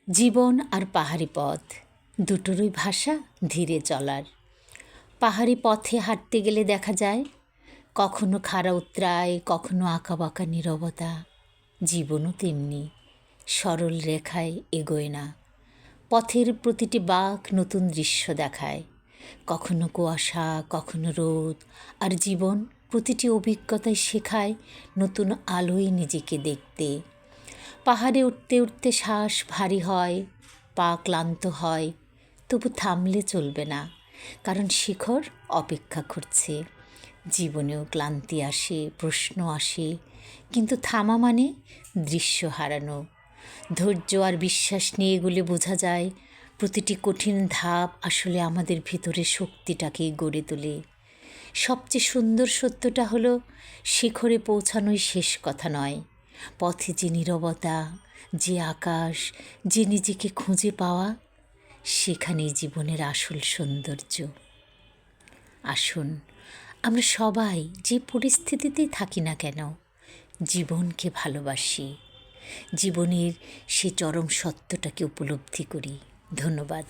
জীবন আর পাহাড়ি পথ দুটোরই ভাষা ধীরে চলার। পাহাড়ি পথে হাঁটতে গেলে দেখা যায় কখনো খাড়া উতরায়, কখনো আঁকাবাঁকা নীরবতা। জীবনও তেমনি সরল রেখায় এগোয় না। পথের প্রতিটি বাঁক নতুন দৃশ্য দেখায়, কখনো কুয়াশা, কখনো রোদ। আর জীবন প্রতিটি অভিজ্ঞতায় শেখায় নতুন আলোয় নিজেকে দেখতে। পাহাড়ে উঠতে উঠতে শ্বাস ভারী হয়, পা ক্লান্ত হয়, তবু থামলে চলবে না, কারণ শিখর অপেক্ষা করছে। জীবনেও ক্লান্তি আসে, প্রশ্ন আসে, কিন্তু থামা মানে দৃশ্য হারানো। ধৈর্য আর বিশ্বাস নিয়ে এগুলো বোঝা যায় প্রতিটি কঠিন ধাপ আসলে আমাদের ভিতরে শক্তিটাকেই গড়ে তোলে। সবচেয়ে সুন্দর সত্যটা হলো শিখরে পৌঁছানোই শেষ কথা নয়। পথে যে নীরবতা, যে আকাশ, যে নিজেকে খুঁজে পাওয়া, সেখানেই জীবনের আসল সৌন্দর্য। আসুন আমরা সবাই যে পরিস্থিতিতেই থাকি না কেন জীবনকে ভালোবাসি, জীবনের সে চরম সত্যটাকে উপলব্ধি করি। ধন্যবাদ।